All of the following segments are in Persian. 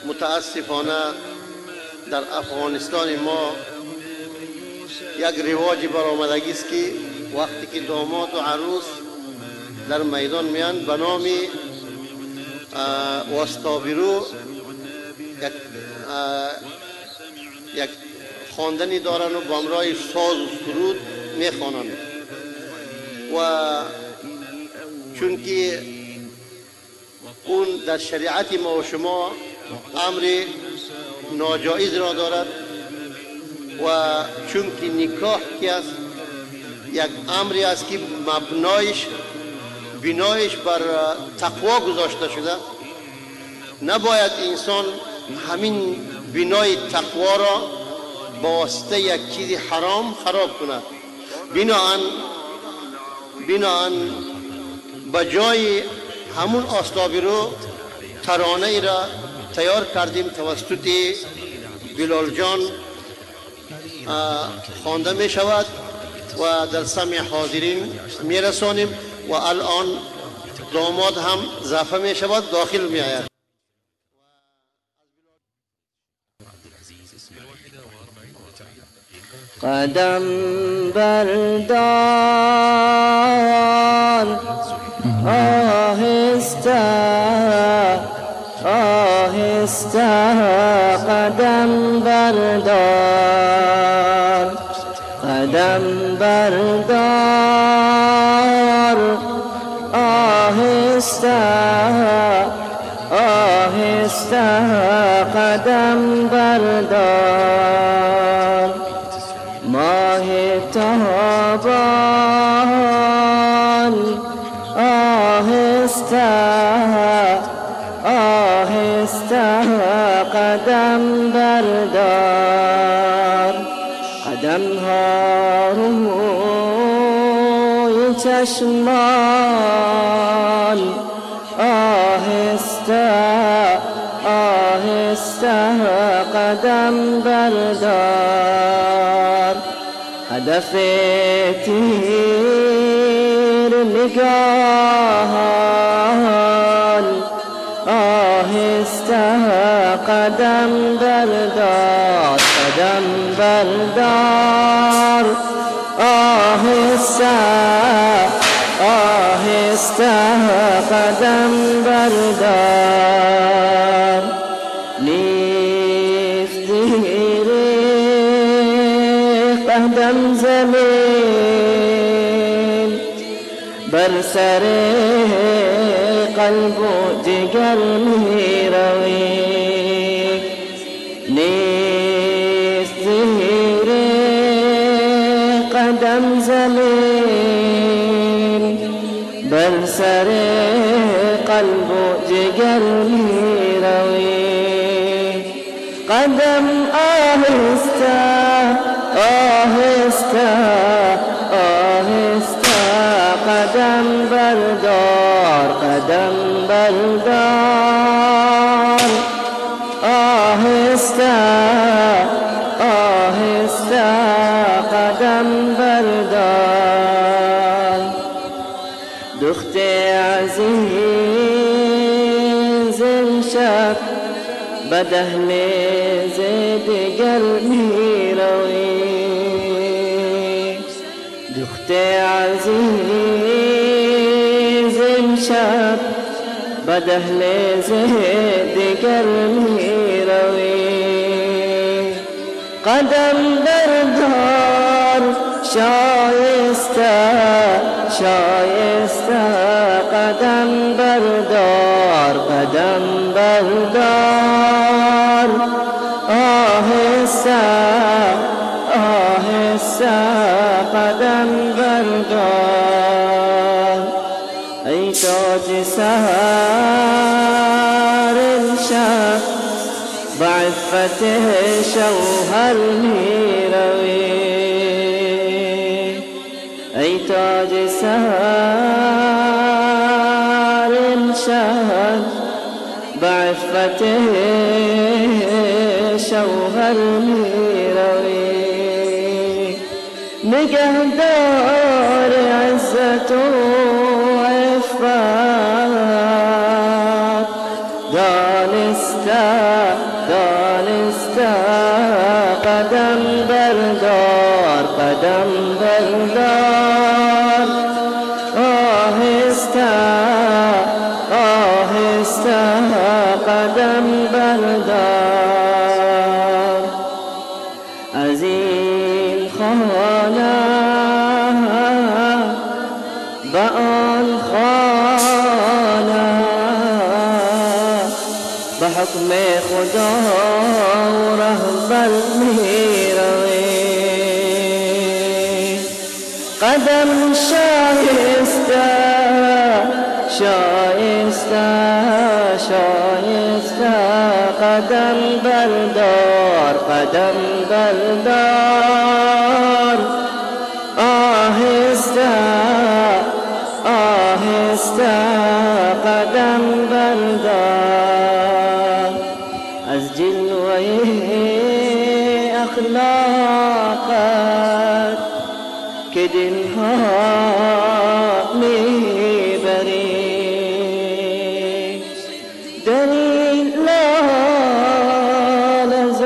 متاسفانه در افغانستان ما یک رواج برآمدگی است که وقتی که داماد و عروس در میدان میان به نام واسطابرو یک خواندنی دارن و به همراه ساز و سرود میخوانند و چون که اون در شریعت ما و شما امر ناجایز را دارد و چون که نکاح که است یک امری است که بنایش بر تقوا گذاشته شده، نباید انسان همین بنای تقوا را با واسطه یک چیز حرام خراب کند. بناهن به جای همون آستابرو ترانه ای را تیار کردیم توسط بلال جان خوانده می شود و در سمع حاضرین می رسانیم و الان داماد هم ضعفه می شود داخل می آید. قدم بردار آهسته آهسته قدم بردار قدم بردار آهسته آهسته قدم بردار ماه تابان آهسته آهسته قدم بردار قدم ها روی چشمان آهسته آهسته قدم بردار هدف تیر نگاهان آهسته قدم بردار قدم بردار آهسته آهسته قدم بردار قدم زمین بر سر قلب و جگر می روی نیست زیر قدم زمین بر سر قلب و جگر می روی قدم آهسته آهسته آهسته قدم بردار قدم بردار آهسته آهسته قدم بردار دخت عزیز امشب به دهلیز دگر می روی دخت عزیز امشب به دهلیز دگر می روی قدم بردار شایسته شایسته قدم بردار قدم بردار آهسته آهسته قدم بردار ای تاج سحر امشب بعفته شوهر می روی ای تاج سحر امشب بعفته شوهر می روی نگهدار عزت و عفت دانسته قدم بردار قدم بردار آهسته آهسته قدم بردار از این خانه به آن خانه به حکم خدا و رهبر می روی قدم شایسته شایسته شایسته قدم بردار قدم بردار آهسته آهسته قدم بردار از جلوه اخلاقت که دلها میبری دل لالزار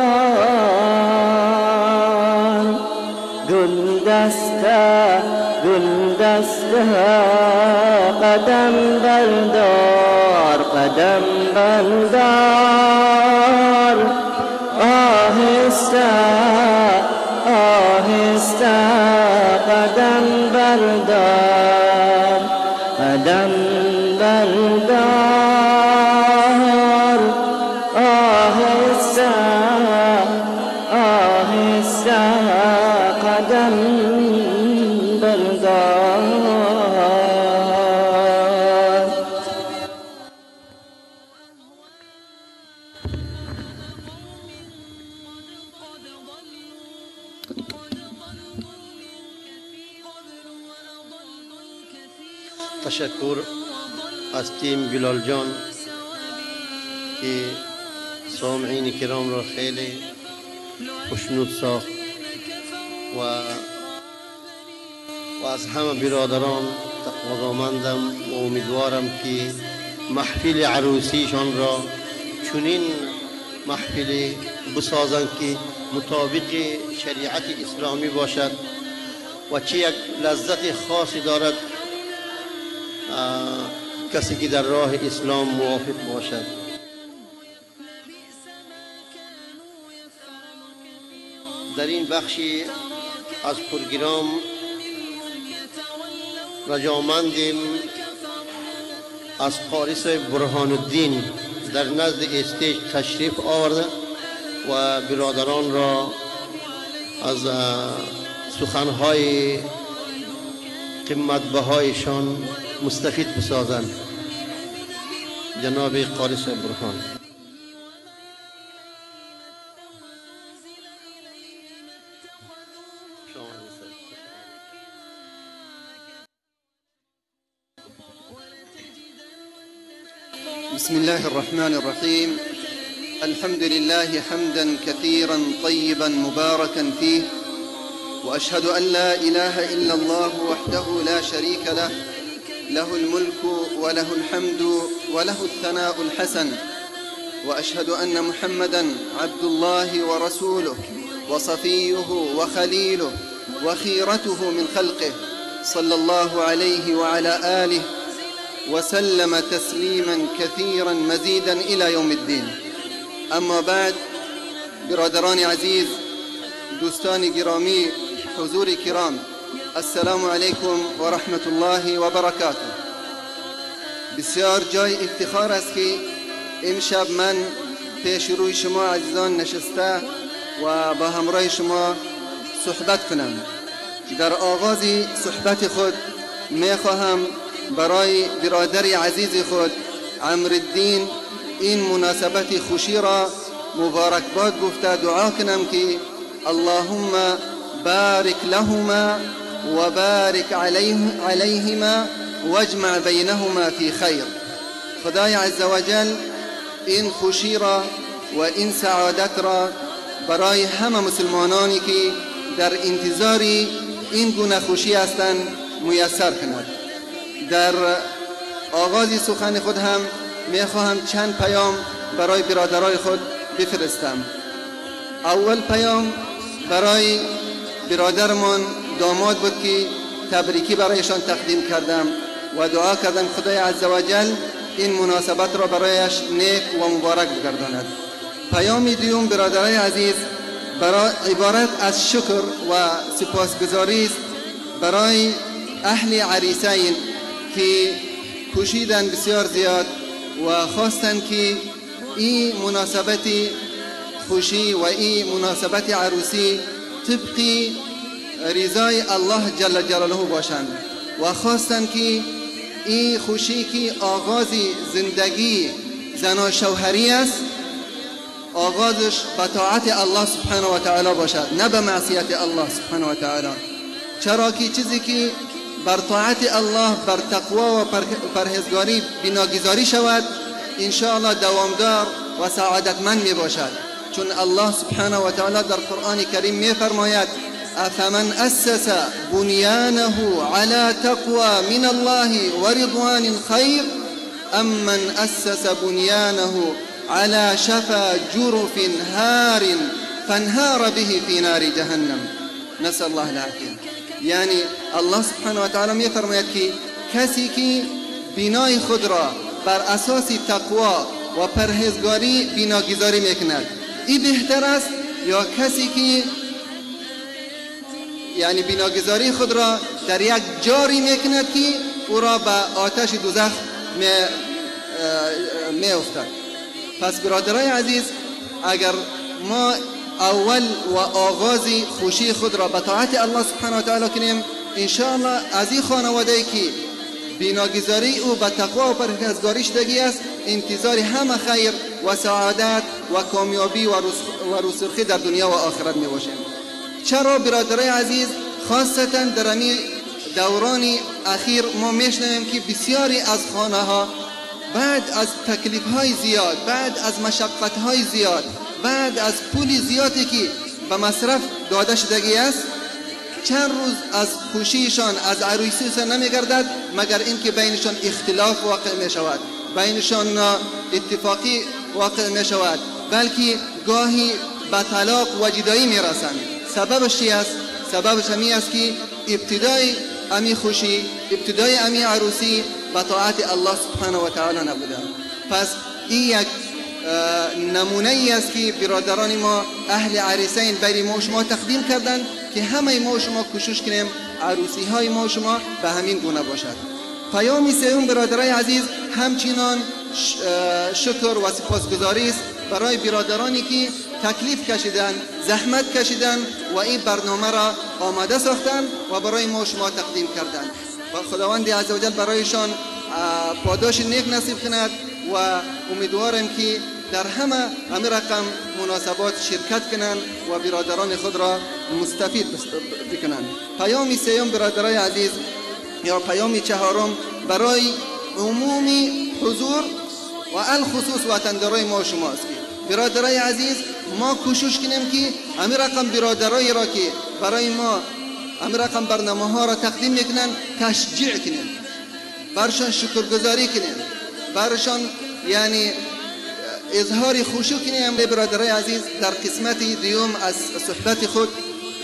گلدسته قدم بردار قدم بردار آهسته آهسته قدم بردار قدم بردار آهسته آهسته قدم بردار تشکر از تیم بلال جان که سامعین کرام را خیلی خوشنود ساخت و از همه برادران تقاضامندم و امیدوارم که محفل عروسیشان را چنین محفل بسازند که مطابق شریعت اسلامی باشد و چه یک لذت خاصی دارد کسی که در راه اسلام موافق باشد. در این بخشی از پروگرام رجامندیم از قاریس برهان الدین در نزد استیج تشریف آورده و برادران را از سخنهای قیمت‌بهایشان مستفید بسازند. جناب قاریس برهان. بسم الله الرحمن الرحيم. الحمد لله حمدا كثيرا طيبا مباركا فيه، وأشهد أن لا إله إلا الله وحده لا شريك له، له الملك وله الحمد وله الثناء الحسن، وأشهد أن محمدا عبد الله ورسوله وصفيه وخليله وخيرته من خلقه، صلى الله عليه وعلى آله وسلم تسليما كثيرا مزيدا إلى يوم الدين. اما بعد، برادران عزیز، دوستان گرامی، حضور کرام، السلام علیکم و رحمت الله و برکاته. بسیار جای افتخار است که امشب من پیش روی شما عزیزان نشسته و با همراه شما صحبت کنم. در آغاز صحبت خود می خواهم برای برادر عزیز خود عمرالدین این مناسبت خوشی را مبارکباد گفته دعا کنم که اللهم بارک لهما و بارک علیهما واجمع بینهما فی خیر. خدای عزوجل این خوشی را و این سعادت را برای همه مسلمانانی که در انتظار این گونه خوشی هستند میسر کند. در آغاز سخن خود هم میخواهم چند پیام برای برادرای خود بفرستم. اول پیام برای برادرمان داماد بود که تبریکی برایشان تقدیم کردم و دعا کردم خدای عزوجل این مناسبت را برایش نیک و مبارک بگرداند. پیام دوم برادرای عزیز برای عبارت از شکر و سپاسگزاری است برای اهل عریسین که کوشیدن بسیار زیاد و خواستن که این مناسبت خوشی و این مناسبت عروسی طبقی رضای الله جل جلاله باشند و خواستن که این خوشی که آغاز زندگی زن و شوهری است آغازش به طاعت الله سبحانه و تعالی باشد، نه به معصیت الله سبحانه و تعالی. چرا که چیزی که بر طاعت الله، بر تقوا و پرهیزگاری بناگذاری شود ان شاء الله دوامدار و سعادتمند می باشد. چون الله سبحانه و تعالی در قرآن کریم می فرماید افمن اسس بنیانه على تقوى من الله و رضوان خیر ام من اسس بنیانه على شفا جرف هار فانهار به في نار جهنم نسأل الله العافیه. یعنی الله سبحانه و تعالی می فرماید که کسی که بنای خود را بر اساس تقوا و پرهیزگاری بناگذاری میکند این بهتر است یا کسی که یعنی بناگذاری خود را در یک جاری میکند که او را به آتش دوزخ می افتد. پس برادرای عزیز اگر ما اول و آغاز خوشی خود را به طاعت الله سبحانه و تعالی کنیم ان شاء الله از این خانواده که بناگذاری او به تقوا و پرهیزگاری شدگی است انتظار همه خیر و سعادت و کامیابی و رسوخی در دنیا و آخرت می باشیم. چرا برادرای عزیز خاصتا در این دوران اخیر ما میشنویم که بسیاری از خانه ها بعد از تکلیف های زیاد، بعد از مشقت های زیاد، بعد از پول زیادی که به مصرف داده شدگی است چند روز از خوشیشان از عروسیشان نمیگردد مگر اینکه بینشان اختلاف واقع می شود، بینشان اتفاقی واقع می شود، بلکه گاهی به طلاق و جدایی می رسند. سببش چی است؟ سببش همی است که ابتدای امی خوشی، ابتدای امی عروسی به طاعت الله سبحانه و تعالی نبوده. پس این یک نمونه ای است که برادران ما اهل عریسین برای ما شما تقدیم کردند که همه ما شما کوشش کنیم عروسی های ما شما به همین گونه باشد. پیام سوم برادرای عزیز همچنان شکر و سپاسگزاری است برای برادرانی که تکلیف کشیدن، زحمت کشیدن و این برنامه را آماده ساختن و برای ما شما تقدیم کردند. و خداوند عزوجل برایشان پاداش نیک نصیب کند و امیدوارم که در همه رقم مناسبات شرکت کنند و برادران خود را مستفید بکنند. پیام سوم برادرای عزیز یا پیام چهارم برای عمومی حضور و الخصوص وطندارای ما شماست. برادرای عزیز ما کوشش کنیم که همین رقم برادرای را که برای ما همین رقم برنامه ها را تقدیم میکنن تشجیع کنیم، برشان شکرگزاری کنیم، برشان یعنی اظهار خوشی کنیم. برادرای عزیز در قسمت دیوم از صحبت خود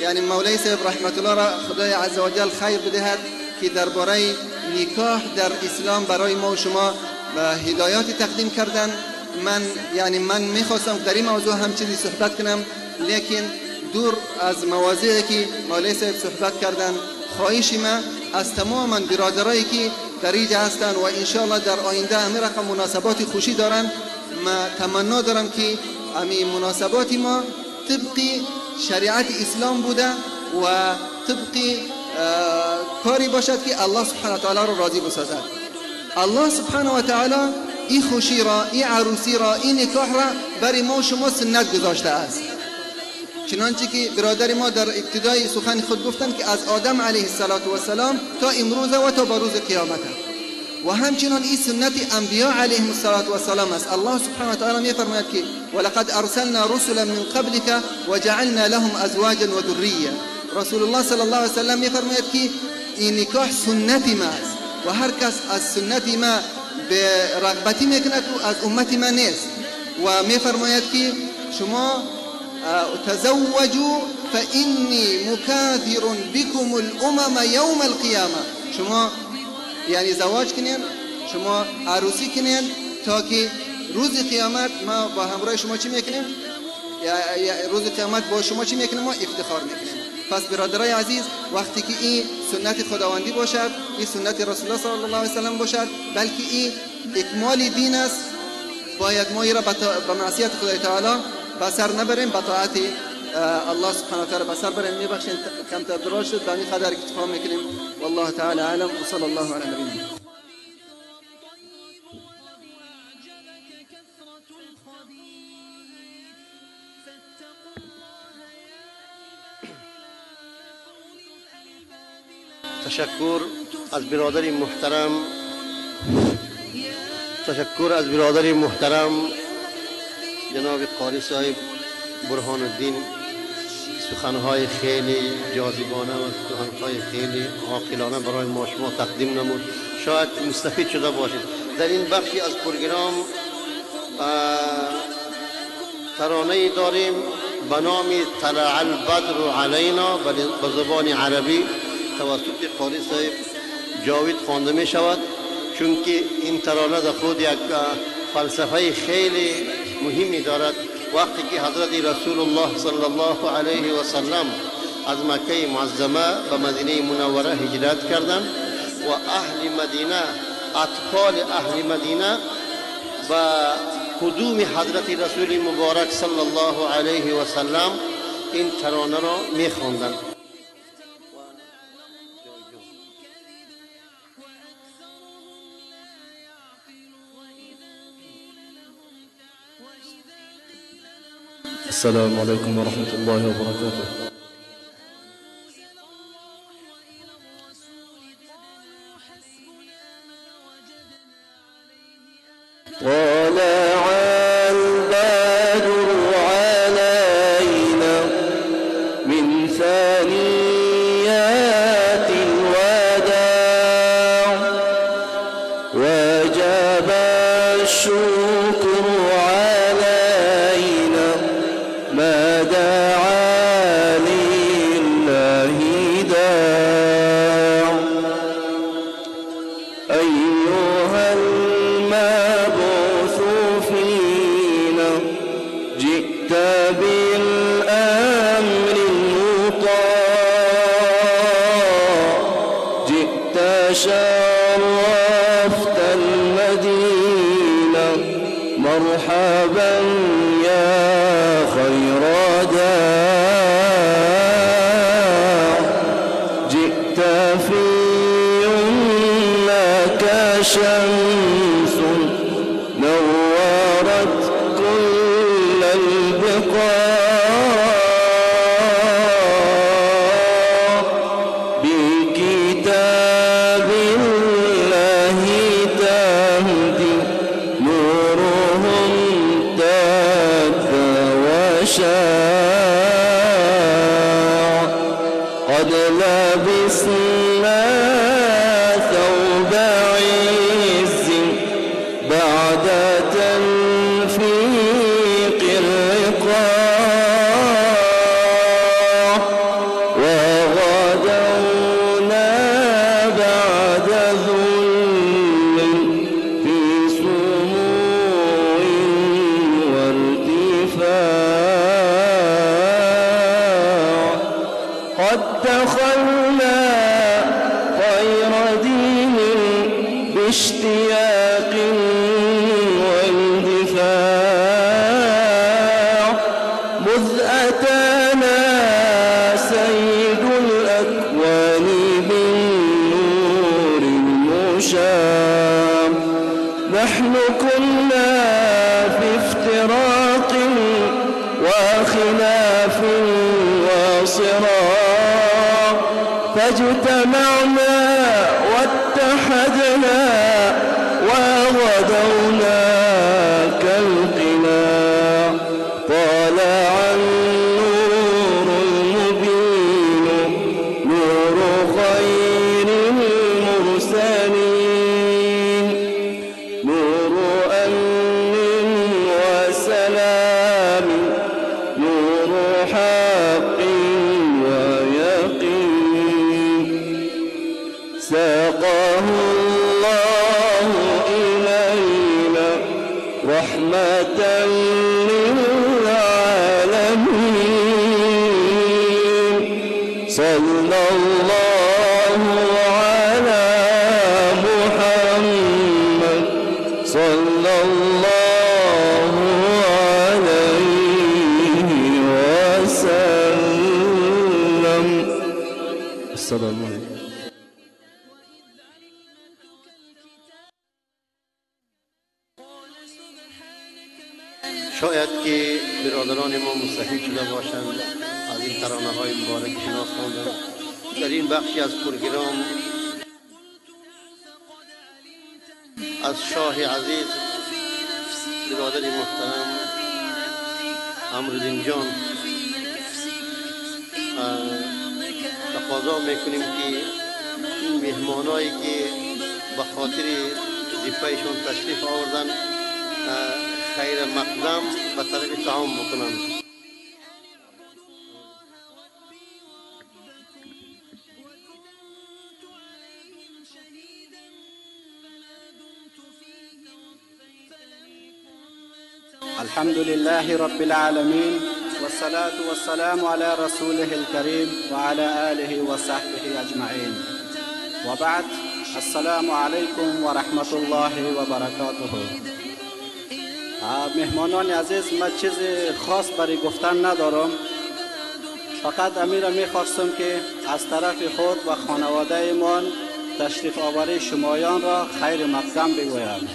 یعنی مولای صاحب رحمت الله را خدای عزوجل خیر بدهد که درباره نکاح در اسلام برای ما و شما هدایات تقدیم کردن. من میخواستم در این موضوع هم چیزی صحبت کنم لیکن دور از مواضعی که مولای صاحب صحبت کردن خواهش ما از تماما برادرایی که در اینجا هستند و انشاءالله در آینده همین رقم مناسبات خوشی دارن، ما تمنا دارم که همین مناسبات ما طبق شریعت اسلام بوده و طبق کاری باشد که الله سبحانه و تعالی را راضی بسازد. الله سبحانه و تعالی این خوشی را، این عروسی را، این نکاح را برای ما شما سنت گذاشته است. چنانچه که برادر ما در ابتدای سخن خود گفتند که از آدم علیه السلام تا امروز و تا بروز قیامت و همچنان این سنت انبیاء علیهم السلام است. الله سبحانه و تعالی می فرماید که ولقد ارسلنا رسلا من قبلك وجعلنا لهم ازواجا و ذریه. رسول الله صلی الله علیه و سلم می فرماید که این نکاح سنت ما است و هر کس از سنت ما به رغبتی میکند و از امت ما نیست. و میفرماید که شما تزوجوا فإني مكاثر بكم الأمم يوم القيامة. شما یعنی زواج کنین، شما عروسی کنین تا که روز قیامت ما با همراه شما چی میکنیم؟ روز قیامت با شما چی میکنیم؟ ما افتخار میکنیم. پس برادرای عزیز، وقتی که این سنت خداوندی باشد، این سنت رسول الله صلی الله علیه و سلم باشد، بلکه این اکمال دین است، باید ما را به معصیت خدای تعالی بسر نبریم، به طاعت الله سبحانه و تعالی بسر بریم. میبخشید کم تر شد، دانی قدر اکتفا میکنیم. والله تعالی اعلم و صلی الله علی نبینا. تشکر از برادر محترم جناب قاری صاحب برهان الدین. سخنهای خیلی جاذبانه و سخنهای خیلی عاقلانه برای ما شما تقدیم نمود. شاید مستفید شده باشید. در این بخشی از پروگرام ترانه داریم به نام طلع البدر علینا به زبان عربی توسط قاری صاحب جاوید خوانده می شود، چون که این ترانه در خود یک فلسفه خیلی مهمی دارد. وقتی که حضرت رسول الله صلی الله علیه و سلم از مکه معظمه به مدینه منوره هجرت کردند و اهل مدینه، اطفال اهل مدینه و قدوم حضرت رسول مبارک صلی الله علیه و سلم این ترانه را می‌خواندند. السلام عليكم ورحمة الله وبركاته. طلع البدر علينا من ثنيات الوداع وجب الشكر علينا ما دعا لله داع. أيها المبعوث فينا جئت بالأمر المطاع، جئت شرفت المدينة مرحبا يا خير داع. جئت في يمناك شمس نورت كل البقاع، بكتاب الله تهدي نورهم تاب وشاع. قد لبسنا ثوب عز بعد تنفيق الرقاع، وغدونا بعد ذل في سمو وارتفاع. قد دخلنا خير دين باشتياق واندفاع، مذ أتانا سيد الأكوان بالنور المشاع. نحن كنا في افتراق وخلاف وصراع، فاجتمعنا واتحدنا وغدونا كالقناع. طالع النور المبين نور خير المرسلين، نور أمن رحمة للعالمين صلى الله على محمد صلى الله عليه وسلم. السلام عليكم. شاید که برادران ما مستفید شده باشند از این ترانه های مبارک که ناز خواندند. در این بخشی از پروگرام از شاه عزیز برادر محترم امرالدین جان تقاضا میکنیم که این مهمانایی که به خاطر ضیافهشان تشریف آوردن خیر مقدم به طرف تعام بکنند. الحمد لله رب العالمين والصلاة والسلام على رسوله الكريم وعلى آله وصحبه أجمعين وبعد. السلام عليكم ورحمة الله وبركاته. مهمانان عزیز، من چیز خاص برای گفتن ندارم، فقط امیر میخواستم که از طرف خود و خانواده ایمان تشریف آوری شمایان را خیر مقدم بگویم.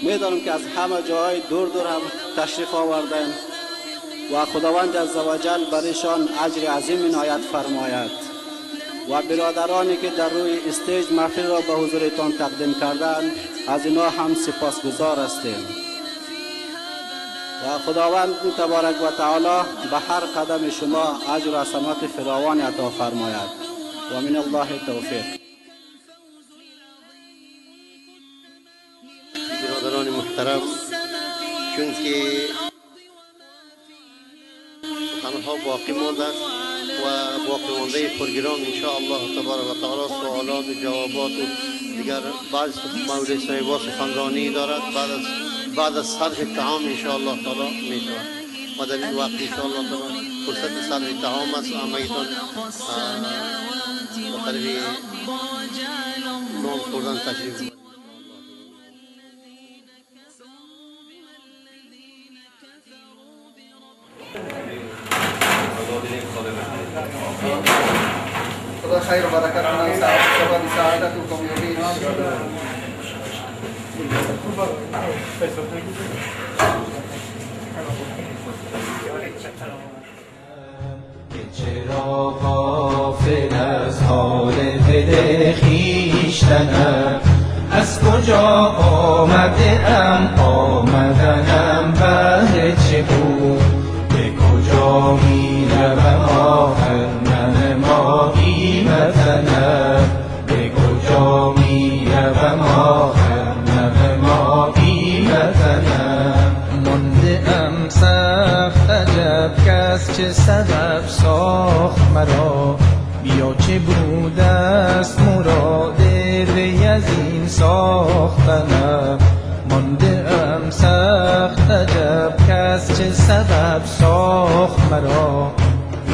میدانم که از همه جای دور دور هم تشریف آوردن و خداوند عزوجل برایشان اجر عظیم عنایت فرماید و برادرانی که در روی استیج محفل را به حضورتان تقدیم کردند از اینا هم سپاسگزار هستیم و خداوند تبارک و تعالی به هر قدم شما اجر و حسنات فراوان عطا فرماید و من الله توفیق. برادران محترم، چون که سخنها باقی مانده است و باقی مانده پروگرام انشاءالله تبارک و تعالی سوالات و جوابات و دیگر بعض مورد صاحبا سخنرانی دارد. بعد از صرف طعام انشاءالله تعالی می شود و در این وقت انشاءالله تعالی فرصت صرف طعام است. همگیتان به طرف نان خوردن تشریف خدا خیر و برکت کنه. سبب سعادتكم یقین. چرا غافل از حال دل خویشتنم، از کجا آمده ام، آمدنم بهر چه بود، به کجا می روم آخر من ماهی وطنم، به کجا می روم آخر من ماهی وطنم. مانده ام سخت عجب کس چه سبب ساخت مرا، بیا چه بود است مراد وی از این ساختنم. مانده ام سخت عجب کس چه سبب ساخت مرا،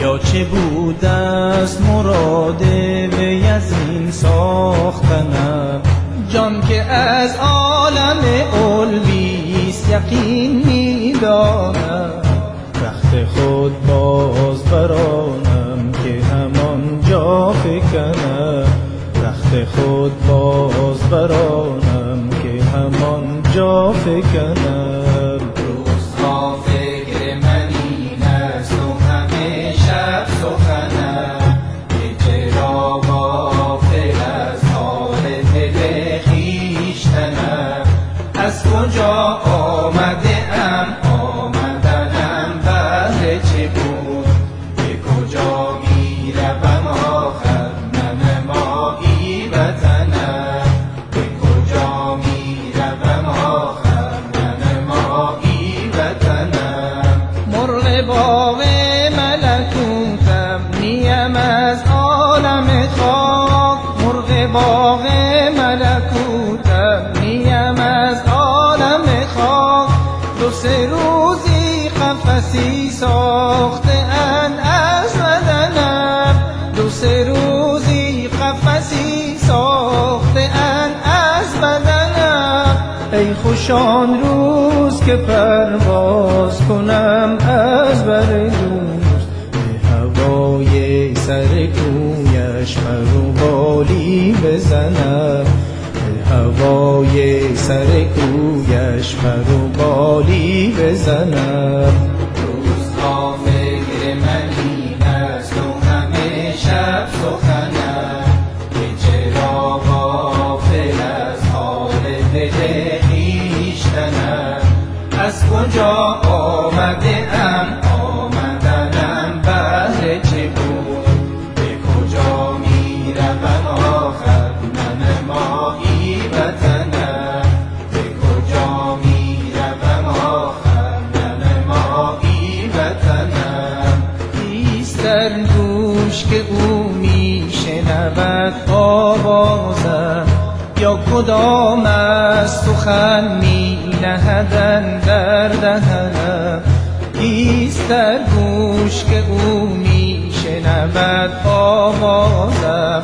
یا چه بود است مراد وی از این ساختنم. جان که از عالم علویست یقین می‌دانم، وقت خود باز برانم که همان جا فکنم، وقت خود باز برانم که همان جا فکنم. روزها فکر من این است و همه شب سخنم، که چرا غافل از حال دل خویشتنم، از کجا آمده ام، آمدنم بهر چه بود، به کجا می روم آخر من ماهی وطنم، به کجا می روم آخر من قفسی ساخته‌اند از بدنم، دو سه روزی قفسی ساخته‌اند از بدنم. ای خوش آن روز که پرواز کنم از بر دوست، به هوای سر کویش پر و بالی بزنم، به هوای سر کویش پر و بالی بزنم. روزها فکر من این است و همه شب سخنم، که چرا غافل از حال دل خویشتنم. از کجا آمده ام، آمدنم بهر چه بود، به کجا می روم آخر من ماهی وطنم، به کجا می روم آخر من ماهی وطنم. کیست در گوش که او می شنود آوازم، یا کدام از سخن می نهدن در دهنم. کیست در گوش که او می شنود آوازم،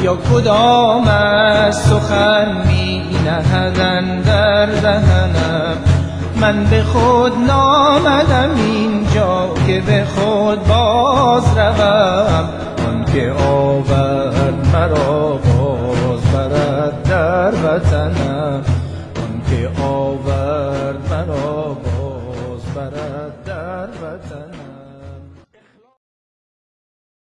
یا کدام از سخن می نهدن در دهنم. من به خود نامدم اینجا که به خود باز روم، آن که آورد مرا باز برد در وطنم، آن که آورد مرا باز برد در وطنم.